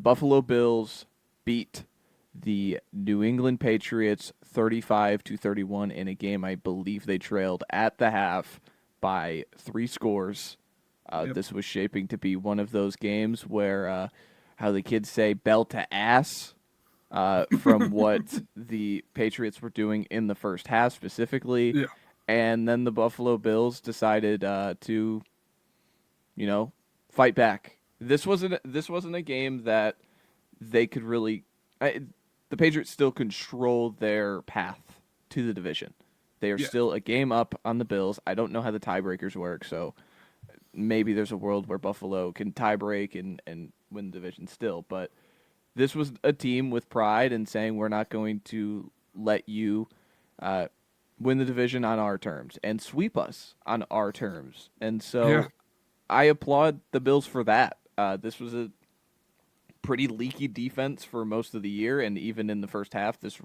Buffalo Bills beat the New England Patriots 35-31 in a game I believe they trailed at the half by 3 scores. Yep. This was shaping to be one of those games where, how the kids say, bell to ass, from what the Patriots were doing in the first half specifically. Yeah. And then the Buffalo Bills decided to, you know, fight back. This wasn't a game that they could really. The Patriots still control their path to the division. They are Yeah. still a game up on the Bills. I don't know how the tiebreakers work, so maybe there's a world where Buffalo can tiebreak and win the division still. But this was a team with pride and saying we're not going to let you uh, win the division on our terms and sweep us on our terms. And Yeah. so I applaud the Bills for that. This was a pretty leaky defense for most of the year, and even in the first half, this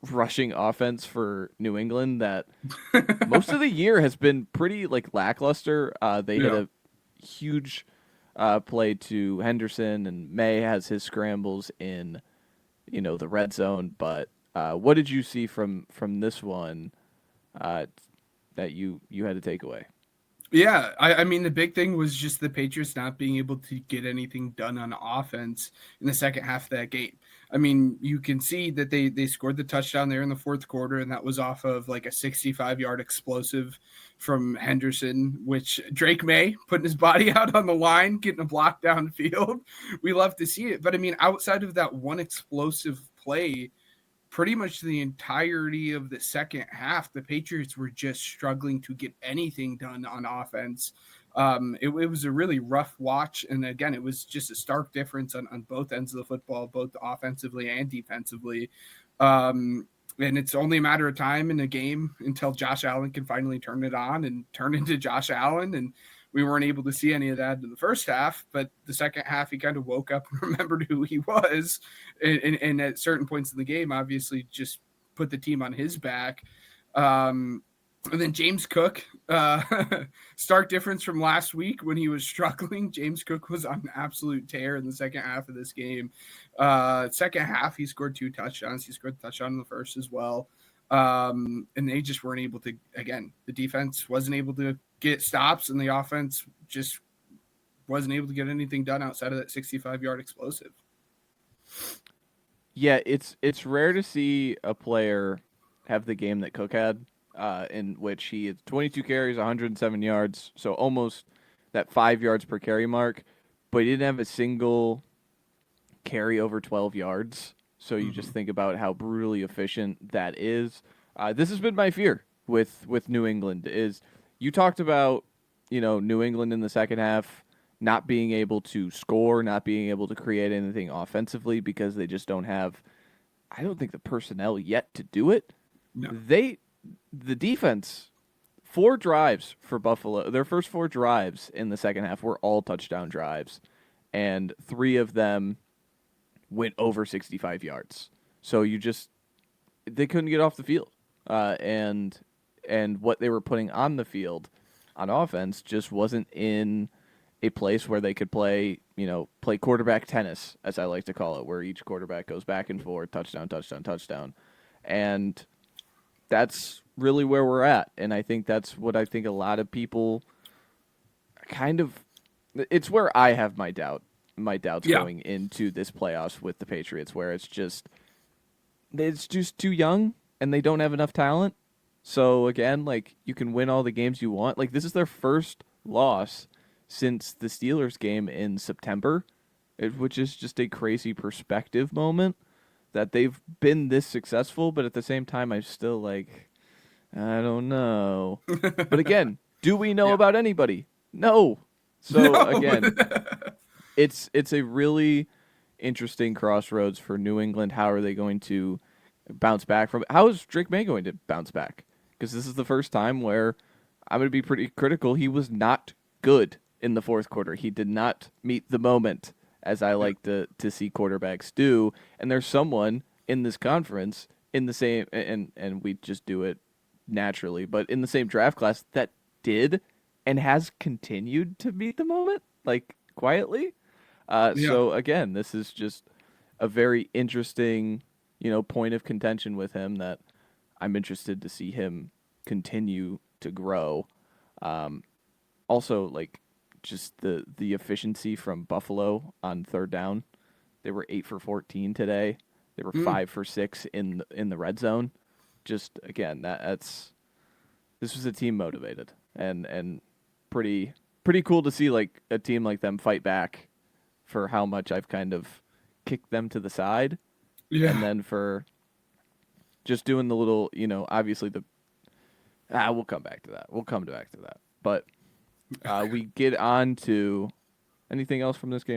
rushing offense for New England that most of the year has been pretty like lackluster. They hit Yeah. a huge play to Henderson, and May has his scrambles in the red zone. But what did you see from this one uh, that you had to take away? Yeah, I mean, the big thing was just the Patriots not being able to get anything done on offense in the second half of that game. I mean, you can see that they scored the touchdown there in the fourth quarter, and that was off of like a 65-yard explosive from Henderson, which Drake May putting his body out on the line, getting a block downfield. We love to see it. But I mean, outside of that one explosive play, pretty much the entirety of the second half, the Patriots were just struggling to get anything done on offense. It was a really rough watch. And again, it was just a stark difference on both ends of the football, both offensively and defensively. And it's only a matter of time in a game until Josh Allen can finally turn it on and turn into Josh Allen. And we weren't able to see any of that in the first half, but the second half, he kind of woke up and remembered who he was. And at certain points in the game, obviously just put the team on his back. And then James Cook, stark difference from last week when he was struggling. James Cook was on an absolute tear in the second half of this game. Second half, he scored 2 touchdowns. He scored a touchdown in the first as well. And they just weren't able to, again, the defense wasn't able to get stops, and the offense just wasn't able to get anything done outside of that 65-yard explosive. Yeah, it's rare to see a player have the game that Cook had, in which he had 22 carries, 107 yards, so almost that 5 yards per carry mark, but he didn't have a single carry over 12 yards. So you just Mm-hmm. think about how brutally efficient that is. This has been my fear with New England is you talked about New England in the second half not being able to score, not being able to create anything offensively because they just don't have. I don't think the personnel yet to do it. No. The defense 4 drives for Buffalo. Their first 4 drives in the second half were all touchdown drives, and 3 of them went over 65 yards. So they couldn't get off the field, and what they were putting on the field on offense just wasn't in a place where they could play quarterback tennis, as I like to call it, where each quarterback goes back and forth, touchdown, touchdown, touchdown, and that's really where we're at. And I think that's what I think a lot of people kind of. It's where I have my doubts Yeah. going into this playoffs with the Patriots, where it's just too young and they don't have enough talent. So again, like you can win all the games you want. Like this is their first loss since the Steelers game in September, which is just a crazy perspective moment that they've been this successful, but at the same time I'm still like I don't know. But again, do we know Yeah. about anybody? No. So No. again, it's a really interesting crossroads for New England. How are they going to bounce back from it? How is Drake May going to bounce back? Because this is the first time where I'm going to be pretty critical. He was not good in the fourth quarter. He did not meet the moment, as I Yeah. like to see quarterbacks do. And there's someone in this conference in the same and we just do it naturally, but in the same draft class that did and has continued to meet the moment, like quietly. Yeah. So again, this is just a very interesting, point of contention with him that I'm interested to see him continue to grow. Also, like just the efficiency from Buffalo on third down. They were 8 for 14 today. They were Mm. 5 for 6 in the red zone. Just again, that's this was a team motivated and pretty cool to see like a team like them fight back for how much I've kind of kicked them to the side, and Yeah. then for just doing the little, obviously we'll come back to that. We'll come back to that. But we get on to anything else from this game.